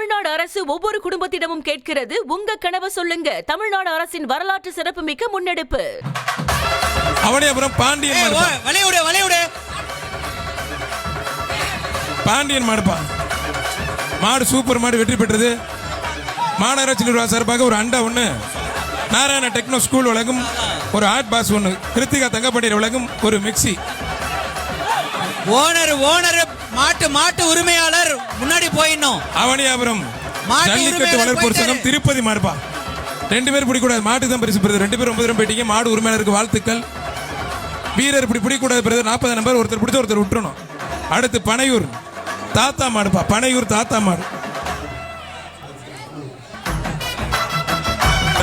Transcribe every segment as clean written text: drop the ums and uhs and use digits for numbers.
தமிழ்நாடு அரசு ஒவ்வொரு குடும்பத்திடமும் கேட்கிறது, உங்க கனவை சொல்லுங்க. தமிழ்நாடு அரசின் வரலாற்று சிறப்புமிக்க முன்னெடுப்பு. அவனியாபுரம் பாண்டியன் பாண்டியன் மாடுப்பா. மாடு சூப்பர் மாடு வெற்றி பெற்றது. மாநகராட்சி நிர்வாக சார்பாக ஒரு அண்டா ஒன்று, நாராயண டெக்னோ ஸ்கூல் வழங்கும் ஒரு ஹாட் பாஸ் ஒன்று, கிருத்திகா தங்கப்பாண்டியர் வழங்கும் ஒரு மிக்சி. ஓனர் மாட்டு உரிமையாளர் முன்னாடி போயிடணும். அவனியாபுரம் ஜல்லிக்கட்டு வளர்ப்போர் சங்கம் திருப்பதி மாடுப்பா. 2 பேர் பிடிக்கூடாது, மாட்டு தான் பரிசு பெறுது. 2 பேர் 9 ரூபாய் போயிட்டீங்க. மாடு உரிமையாளருக்கு வாழ்த்துக்கள். வீரர் இப்படி பிடிக்கூடாது பிறகு 40 நம்பர் ஒருத்தர் பிடிச்ச ஒருத்தர் விட்டுறணும். அடுத்து பனையூர் தாத்தா மாடுப்பா. பனையூர் தாத்தா மாடு.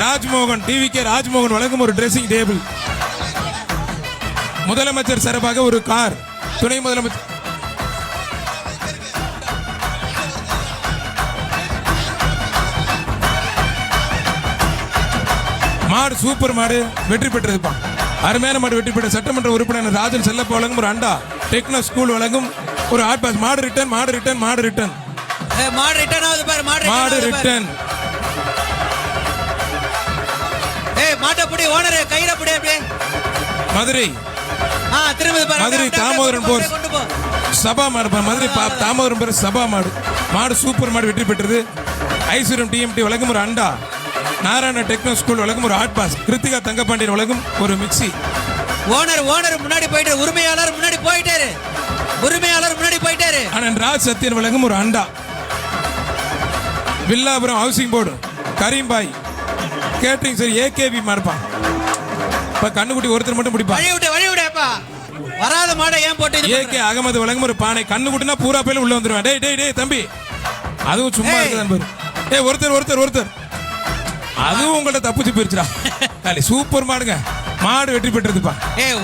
ராஜ்மோகன் டிவிகே ராஜ்மோகன் வழங்கும் ஒரு டிரெஸ்ஸிங் டேபிள். முதலமைச்சர் சார்பாக ஒரு கார். துணை முதலமைச்சர் மாடு சூப்பர் மாடு வெற்றி பெற்றதுப்பா. அருமையான மாடு வெற்றி பெற்ற சட்டமன்ற உறுப்பினர் ராஜன் செல்லப்பா வழங்கும் ஒரு அண்டா, டெக்னோ ஸ்கூல் வழங்கும் ஒரு ஹாட் பாஸ். மாடு ரிட்டர்ன் மதுரை தாமோதரன் போர் சபா மாடு. மதுரை தாமோதரன் போர் சபா மாடு. மாடு சூப்பர் மாடு வெற்றி பெற்றது. ஐஸ்வர்யம் டிஎம்டி வழங்கும் ஒரு அண்டா, நாராயண டெக்னோ ஸ்கூல் வழங்கும் ஒரு ஹாட் பாஸ், கிருத்திகா தங்கப்பாண்டியர் வழங்கும் ஒரு மிக்சி. ஓனர் முன்னாடி போயிட்டாரு. உரிமையாளர் முன்னாடி போயிட்டாரு. அண்ணன் ராஜ் சத்யன் வழங்கும் ஒரு அண்டா. வில்லாபுரம் ஹவுசிங் போர்டு கரீம்பாய் கேட்டரிங் சரி ஏகேபி மாடுப்பான். இப்ப கண்ணுக்குட்டி ஒருத்தர் மட்டும் பிடிப்பா. வராத மாடை ஏன் போட்டு ஏகே அகமது வழங்கும் ஒரு பானை. கண்ணுக்குட்டினா பூரா பேர் உள்ள வந்துருவேன். டேய் தம்பி, அதுவும் சும்மா இருக்குது. ஒருத்தர் அதுவும் உங்கள்ட்ட தப்பிச்சு போயிருச்சுடா. சூப்பர் மாடுங்க. மாடு வெற்றி பெற்றதுப்பா.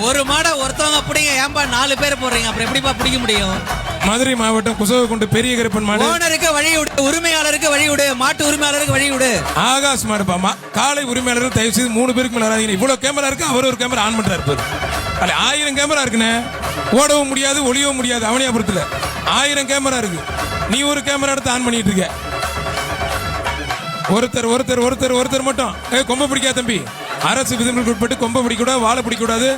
ஒரு மாடை ஒருத்தவங்க பிடிங்க, ஏன்பா 4 பேர் போடுறீங்க? அப்புறம் எப்படிப்பா பிடிக்க முடியும்? மதுரை மாவட்டம் குசவகுண்டு பெரிய கருப்பன் மாடு. ஓனருக்கு வழி விடு, உரிமையாளருக்கு வழி விடு, மாட்டு உரிமையாளருக்கு வழி விடு. ஆகாஷ் மாடுப்பா. காலை உரிமையாளர்கள் தயவு செய்து 3 பேருக்கு மேல வராதீங்க. இவ்வளவு கேமரா இருக்கு, அவர் ஒரு கேமரா ஆன் பண்றாரு. 1000 கேமரா இருக்குண்ணே. ஓடவும் முடியாது, ஒளியவும் முடியாது. அவனியாபுரத்துல 1000 கேமரா இருக்கு. நீ ஒரு கேமரா எடுத்து ஆன் பண்ணிட்டு இருக்க. ஒருத்தர் மட்டும் கொம்ப பிடிக்காத தம்பி. அரசு விதிமுறைகளுக்கு உட்பட்டு கொம்ப பிடிக்கூடாது, வாழை பிடிக்கூடாது.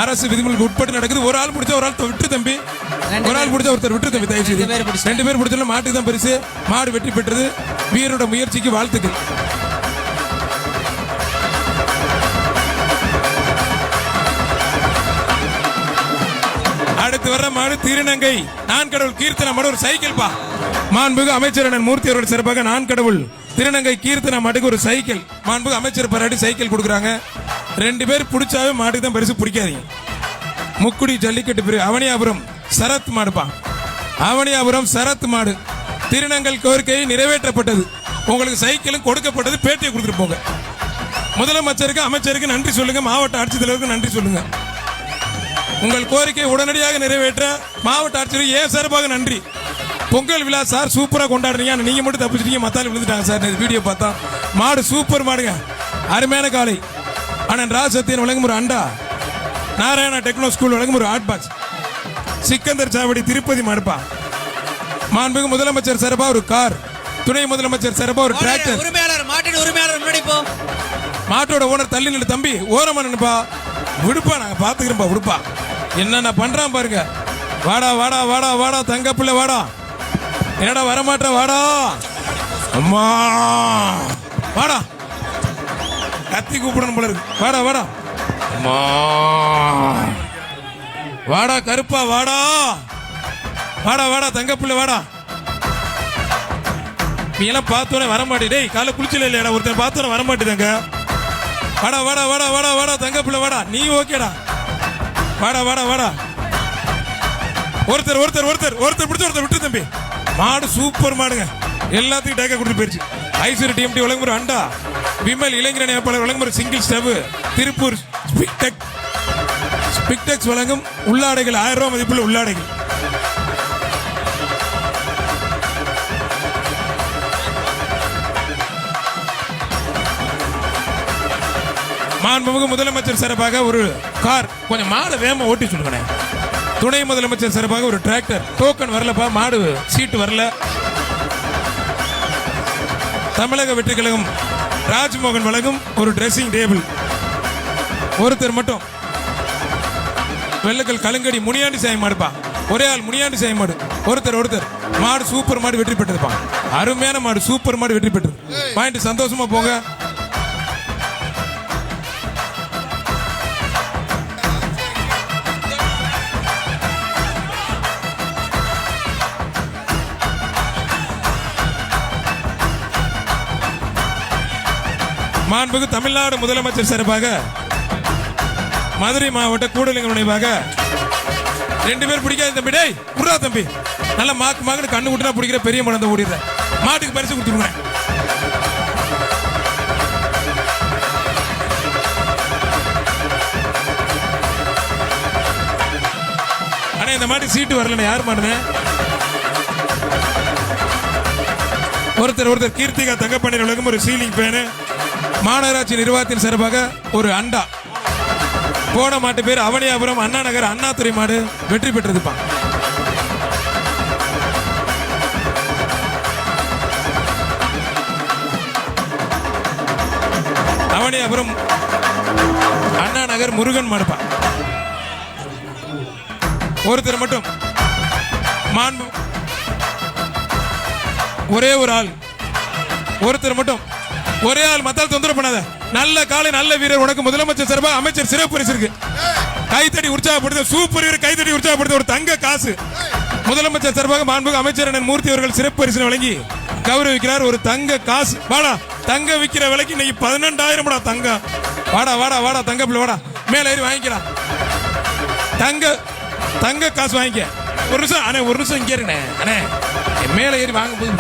அரசு விதிமுறைகளுக்கு உட்பட்டு நடக்குது. ஒரு ஆள் பிடிச்சா ஒரு ஆள் விட்டு தம்பி. ஒரு ஆள் பிடிச்சா ஒருத்தர் விட்டு தம்பி. தயவு செய்து 2 பேர் பிடிச்சாலும் மாட்டுக்கு தான் பரிசு. மாடு வெற்றி பெற்றது. வீரோட முயற்சிக்கு வாழ்த்துக்கள். அடுத்து வர்ற மாடு திருநங்கை நான் கடவுள் கீர்த்தனா மாடு. ஒரு சைக்கிள் பா. மாண்புமிகு அமைச்சர் அண்ணன் மூர்த்தி அவர்கள் சிறப்பாக நான் கடவுள் திருநங்கை கீர்த்தனா மாட்டுக்கு ஒரு சைக்கிள். மாண்புமிகு அமைச்சர் பாராட்டி சைக்கிள் கொடுக்குறாங்க. 2 பேர் பிடிச்சாவே மாட்டுக்கு தான் பரிசு. பிடிக்காதீங்க. முக்குடி ஜல்லிக்கட்டு பிரிவு அவனியாபுரம் சரத் மாடுப்பா. அவனியாபுரம் சரத் மாடு. திருநங்கல் கோரிக்கை நிறைவேற்றப்பட்டது. உங்களுக்கு சைக்கிளும் கொடுக்கப்பட்டது. பேட்டியை கொடுத்துட்டு போங்க. முதலமைச்சருக்கு அமைச்சருக்கு நன்றி சொல்லுங்க. மாவட்ட ஆட்சித்தலைவருக்கு நன்றி சொல்லுங்க. உங்கள் கோரிக்கை உடனடியாக நிறைவேற்ற மாவட்ட ஆட்சியருக்கு ஏன் சார்பாக நன்றி. பொங்கல் விழா சார் சூப்பரா கொண்டாடுறீங்க. நீங்க மட்டும் தப்பிச்சிட்டீங்க, மத்தாலும் விழுந்துட்டாங்க சார். வீடியோ பார்த்தா மாடு சூப்பர் மாடுங்க. அருமையான காலை. அண்ணன் ராஜ் சத்யன் வழங்கும் ஒரு அண்டா, நாராயண டெக்னோ ஸ்கூல் வழங்கும் ஒரு ஹாட் பாக்ஸ், சிக்கந்தர் சாவடி திருப்பதி மாடுப்பா. மாண்புமிகு முதலமைச்சர் சார்பா ஒரு கார், துணை முதலமைச்சர் சார்பா ஒரு டிராக்டர். மாட்டின் உரிமையாளர் முன்னாடி போ. மாட்டோட ஓனர் தள்ளி நின்று தம்பி ஓரமா நின்னுப்பா. விடுப்பா, நாங்க பாத்துக்கிறோம்ப்பா. விடுப்பா, என்னென்ன பண்றான் பாருங்க. வாடா தங்க பிள்ளை வாடா. என்னடா வரமாட்ட? வாடா அம்மா, வாடா. கத்தி கூப்பிடணும் போல இருக்கு. வாடா அம்மா, வாடா கருப்பா, வாடா தங்க பிள்ளை வாடா. நீ எல்லாம் பார்த்தோன்னே வரமாட்டே. டேய் காலை குளிச்சல இல்லையா? ஒருத்தர் பார்த்தோன்னே வரமாட்டேதாங்க. வாடா தங்க பிள்ளை வாடா. நீ ஓகேடா. வாடா. ஒருத்தர் பிடிச்ச ஒருத்தர் விட்டு தம்பி. மாடு சூப்பர் மாடுங்க. எல்லாத்துக்கும் டேக்கா கொடுத்து போயிருச்சு. ஐஸ்வர்ய டிஎம்டி வழங்கும் ஒரு அண்டா, விமல் இளைஞர் நேபாளர் வழங்கும் ஒரு சிங்கிள் ஸ்டவ், திருப்பூர் ஸ்பிக்டெக்ஸ் வழங்கும் உள்ளாடைகள் 1000 ரூபாய் மதிப்புள்ள உள்ளாடைகள். மாண்புமிகு முதலமைச்சர் சார்பாக ஒரு கார். கொஞ்சம் மாடு வேகமா ஓட்டி சொல்லுங்க. துணை முதலமைச்சர் சார்பாக ஒரு டிராக்டர். டோக்கன் வரலப்பா, மாடு சீட்டு வரல. தமிழக வெற்றி கழகம் ராஜ்மோகன் வழங்கும் ஒரு ட்ரெஸ்ஸிங் டேபிள். ஒருத்தர் மட்டும் வெள்ளக்கல் கலங்கடி முனியாண்டி சாய் மாடுப்பா. ஒரே ஆள் முனியாண்டி சாய் மாடு. ஒருத்தர் மாடு சூப்பர் மாடு வெற்றி பெற்றதுப்பா. அருமையான மாடு, சூப்பர் மாடு வெற்றி பெற்றது. வாங்கிட்டு சந்தோஷமா போங்க. மாண்புக்கு தமிழ்நாடு முதலமைச்சர் சார்பாக மதுரை மாவட்ட கூடலிங்க நினைவாக 2 பேர் பிடிக்காத தம்பி. டேய் குடுறா தம்பி. நல்ல மாக்கு கண்ணு விட்டுனா பிடிக்கிற பெரிய மனதை ஓடிடுற. மாட்டுக்கு பரிசு கொடுத்துருங்க. ஆனா இந்த மாட்டு சீட்டு வரலன்னு யார் மாடுனே? ஒருத்தர் கீர்த்திகா தங்கப்பண்ணி உலகம் ஒரு சீலிங் பேனு. மாநகராட்சி நிர்வாகத்தின் சார்பாக ஒரு அண்டா. போன மாட்டு பேர் அவனியாபுரம் அண்ணா நகர் அண்ணாதுரை மாடு வெற்றி பெற்றதுப்பா. அவனியாபுரம் அண்ணா நகர் முருகன் மாடுப்பா. ஒருத்தர் மட்டும் மாண்பு ஒரே ஒரு ஆள். ஒருத்தர் மட்டும் ஒரே ஆள். மத்தால் தொந்தரவு பண்ணாத. நல்ல காலை நல்ல வீரர். உனக்கு முதலமைச்சர் சார்பாக அமைச்சர் சிறப்பு பரிசு இருக்கு. கைத்தடி உற்சாகப்படுத்த சூப்பர் வீரர். கைத்தடி உற்சாகப்படுத்த ஒரு தங்க காசு. முதலமைச்சர் சார்பாக மாண்புமிகு அமைச்சர் அண்ணன் மூர்த்தி அவர்கள் சிறப்பு பரிசு வழங்கி கௌரவிக்கிறார். ஒரு தங்க காசு. வாடா தங்க விற்கிற விலைக்கு இன்னைக்கு 12,000 தங்க. வாடா தங்க பிள்ளை வாடா. மேல ஏறி வாங்கிக்கலாம். தங்க காசு வாங்கிக்க. ஒரு நிமிஷம் இங்கே இருக்கண்ணே. அண்ணே மேல ஏறி வாங்க போது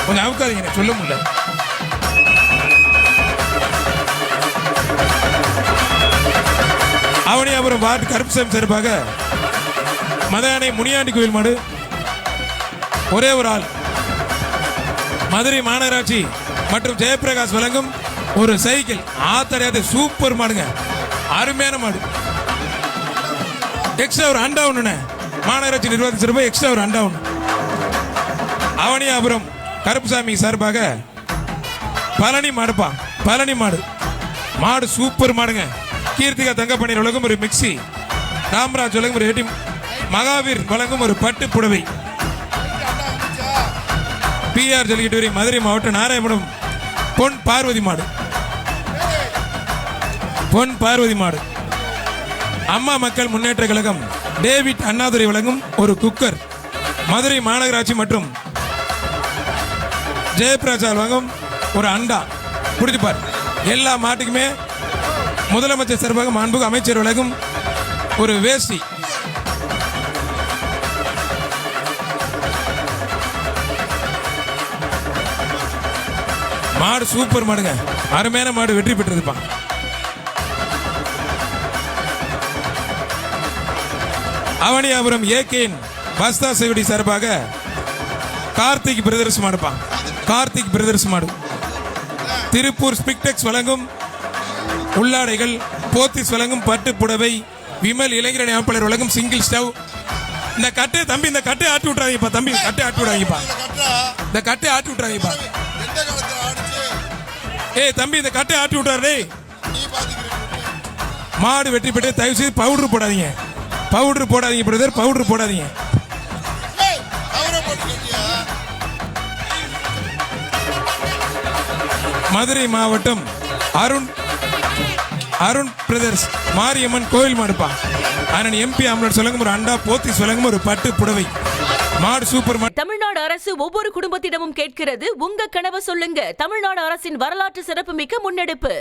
கொஞ்சம் அவுக்காதீங்க. சொல்ல முடியல. அவனியாபுரம் வார்டு கருப்புசாமி சார்பாக மதயானை முனியாண்டி கோயில் மாடு. ஒரே ஒரு ஆள். மதுரை மாநகராட்சி மற்றும் ஜெயபிரகாஷ் வழங்கும் ஒரு சைக்கிள். ஆத்தடையாத சூப்பர் மாடுங்க. அருமையான மாடு. எக்ஸ்ட்ரா ஒரு அண்டா ஒண்ணு. மாநகராட்சி நிர்வாகத்தின் சார்பாக எக்ஸ்ட்ரா ஒரு அண்டா ஒண்ணு. அவனியாபுரம் கருப்புசாமி சார்பாக பழனி மாடுப்பா. பழனி மாடு சூப்பர் மாடுங்க. கீர்த்திகா தங்கப்பண்ணீர் வழங்கும் ஒரு மிக்சி. ராம்ராஜ் வழங்கும் ஒரு ஏடி. மகாவீர் வழங்கும் ஒரு பட்டு புடவை. பிஆர் ஜல்லிக்கட்டு மதுரை மாவட்டம் நாராயணபுரம் பொன் பார்வதி மாடு. அம்மா மக்கள் முன்னேற்ற கழகம் டேவிட் அண்ணாதுரை வழங்கும் ஒரு குக்கர். மதுரை மாநகராட்சி மற்றும் ஜெயபிரகாஷ் வழங்கும் ஒரு அண்டா. பிடிச்சுப்பார். எல்லா மாட்டுக்குமே முதலமைச்சர் சார்பாக மாண்புமிகு அமைச்சர் வழங்கும் ஒரு வேஷ்டி. மாடு சூப்பர் மாடுங்க. அருமையான மாடு வெற்றி பெற்றதுப்பா. அவனியாபுரம் ஏகேன் பஸ்தா சேவடி சார்பாக கார்த்திக் பிரதர்ஸ் மாடுப்பா. கார்த்திக் பிரதர்ஸ் மாடு. திருப்பூர் ஸ்பிக்டெக்ஸ் வழங்கும் உள்ளாடைகள். போத்திஸ் வழங்கும் பட்டு புடவை. விமல் இளைஞரணி அமைப்பாளர் வழங்கும் சிங்கிள் ஸ்டவ். இந்த கட்டை தம்பி, இந்த கட்டை ஆட்டி விட்டுறாங்கப்பா தம்பி. கட்டை ஆட்டி விடாங்கப்பா. இந்த கட்டை ஆட்டி விட்டுறாங்கப்பா. ஏய் தம்பி, இந்த கட்டை ஆட்டி விட்டாரு. மாடு வெற்றி பெற்று தயவு செய்து பவுடர் போடாதீங்க. பிரதர். பவுடர் போடாதீங்க. மதுரை மாவட்டம் அருண் பிரதர்ஸ் மாரியம்மன் கோயில் மாடுப்பா. அண்ணன் எம்பி ஆம்புலன்ஸ் வழங்கும் ஒரு அண்டா. போத்திஸ் வழங்கும் ஒரு பட்டு புடவை. மாடு சூப்பர் மாடு. தமிழ்நாடு அரசு ஒவ்வொரு குடும்பத்திடமும் கேட்கிறது. உங்க கனவை சொல்லுங்க. தமிழ்நாடு அரசின் வரலாற்று சிறப்புமிக்க முன்னெடுப்பு.